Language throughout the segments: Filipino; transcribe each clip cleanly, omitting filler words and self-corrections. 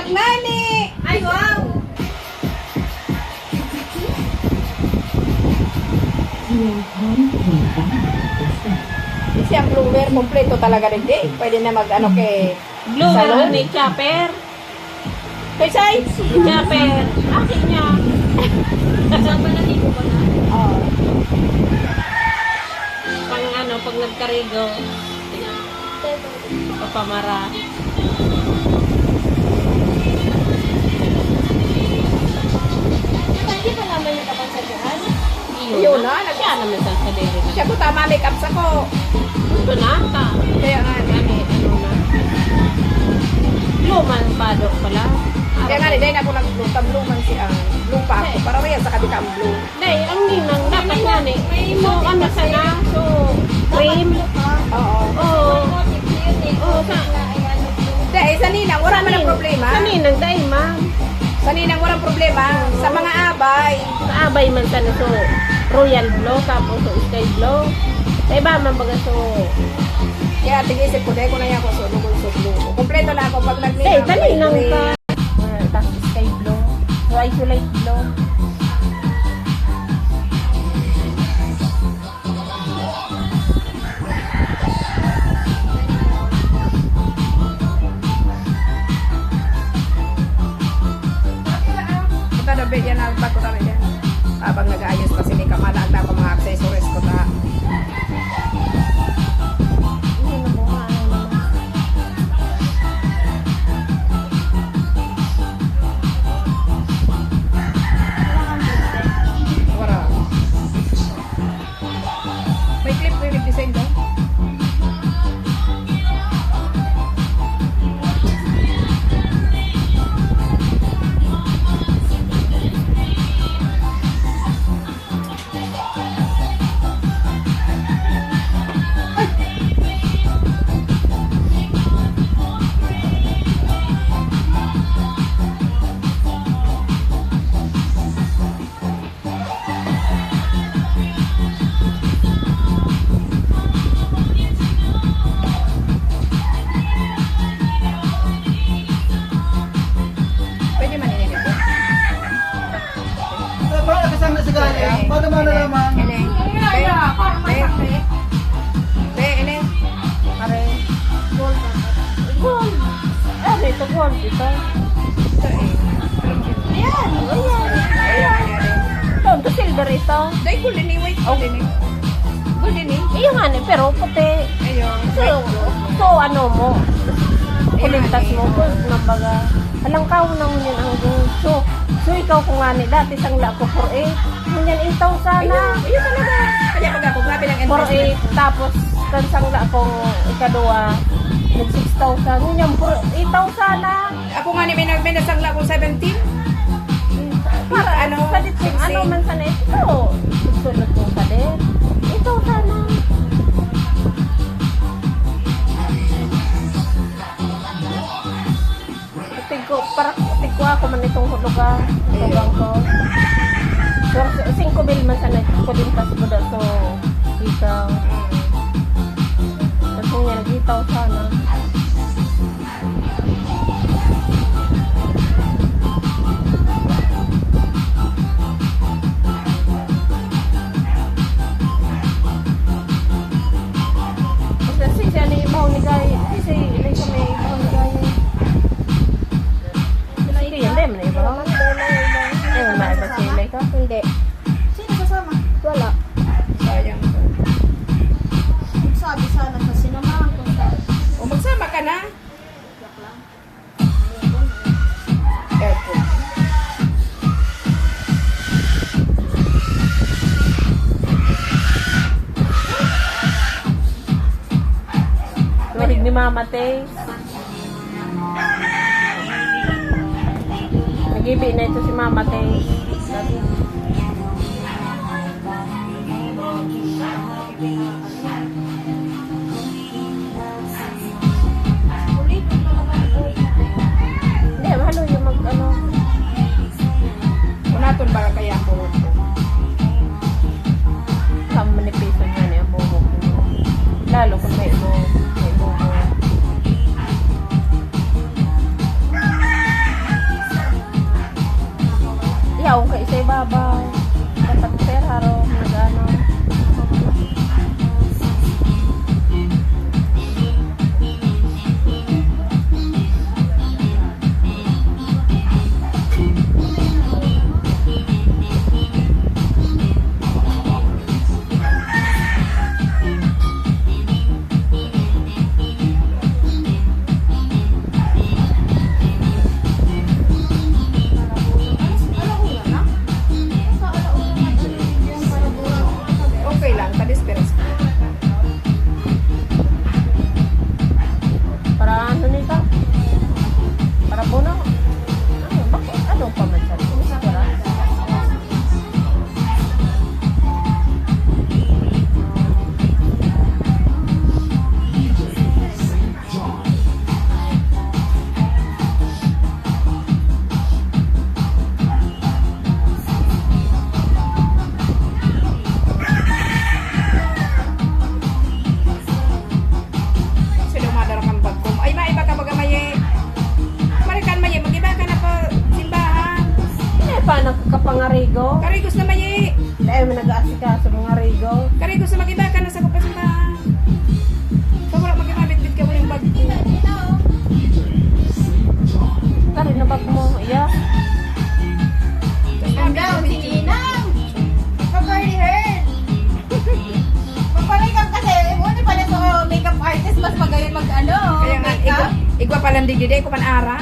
Nani! Ay, wow! Kasi ang blower, kompleto talaga rin di. Pwede na mag ano kay Blower salon. ni Chopper. Kay Sai? Chopper. Akin niya. Saan ba naligo ko na? Oo. Pang ano, pag nagkarigo. Papamara. Hindi pa naman yung kapansadyahan. Yun na, Siya naman sa kadiri na. Siya ko tama make-up sa ko. Ito na, ta. Kaya nga, Ano na. Luman pado pala. kaya nga, dahil ako nag-blue, blue man siya. Blue pa ako, para riyan sa kabita ang blue. Day, ang ninang dapat nga ni. So, ano sana? So, cream. Oo. Oo. Oo, sa... Dahil sa ninang, wala man ang problema. Sa ninang, day, ma'am. Sa ninang, walang problema. Sa mga abay, Sa abay man sana so royal blue, tapos so sky blue. Sa iba man baga so... kaya tigisip ko, dahil ko na yan ako, so lugol so blue. Kompleto na ako pag Day, nag-ninang. dali nang ka. Tapos sky blue. So, isolate blue. Kita na ba yan, bago kami yan. Habang nag-aayos pa sila, kamalaan na ako mga accessories ko na. Wala. May clip ko yung design doon. Pwede man yun ito. Bakit kasama sa gaya? Paano mo nalaman? Ene. Ene. Pare. Gold. Gold. Ano ito gold? Ito. Ito eh. Ayan. Ayan. Ayan. Ito, ito silver ito. Dahil golden eh. Wait. Golden eh. Golden eh. Iyo nga ni, pero puti. Ayun. So ano mo? Kulintas mo gold na baga. Alang ka unang yun ang gold. So ikaw kung nga ni, dati sangla ko 4.8. Ngunyan 8,000 sana. Ayun talaga. Kanya pag ako, grabe ng 4.8. Tapos, kan sangla kong ikaduwa, nag 6,000. Ngunyan 8,000 sana. Ako nga ni may nasangla ko 17. Para Ano, sa dito, sing-sing. ano man sana ito. Susunod ko pa din. 8,000 sana. Tigko ako man itong hulugan. Hulugan ko. So, 5 mil man sana kulintas mo daw. So, ikaw. Tapos nga, nag-itaw sana. Kasi siya na ibaw ni Gaya. Kasi ilay siya may ibaw ni Gaya. Sige, hindi mo na ibaw. Ayun, maiba siya ilay ka? Hindi. Sino kasama? Wala. Sayang. Sabi sana sa sinamahan ko sa O magsama ka na. joke lang. Airport. Tuwag ni Mama Tay. Nag-ibi na ito si Mama Tay. Hindi, mahalo yung mag-ano. Unaton ba kaya ako? Manipiso nga niya ang buhok mo. Lalo kung may buhok. ibabaw. Dapat peraro, nagano. Okay lang, kadisperas. Para ano nito? Para puno. Ano, bakit? Anong pamansan? Para? Sino madara kang bagkom? Ay, maiba ka baga maye. Marikan maye, mag-iba ka na po simbahan. Hindi pa nagkapangarigo. Karigos na maye. Dahil may nag-aasika sa mga rigo. Karigos na mag-iba ka na sa kupasimbahan. Kamura mag-iba bit-bit ka mo yung bagko. Kari na bag mo, iya. Ang daw, si Ninang. Pag-party heard. Magpa-makeup kasi, muna pala sa makeup artist, mas magayon mag-ano, Kaya nga, makeup. igwa palang digide ko panara.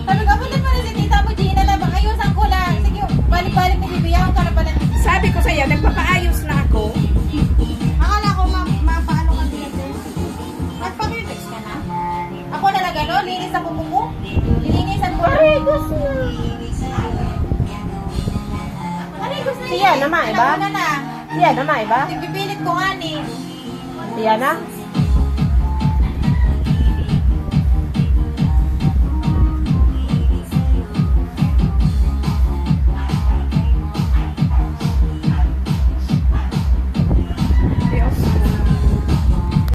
Sabi ko, pala pala si Tita mo, Gina, na bang ayusan ko lang. Sige, balik-balik na bibiyahan ka na pala. Sabi ko sa'yo, nagpapaayos na ako. Akala ko, paano ka dito? Nagpag-relax ka na? Ako na lang gano'n, linis ako kuko. Lilinisan ko. Arigos na. Arigos na Siya naman, iba? Alam mo na na. Iya naman, iba? Pipilit ko nga ni. Iya na?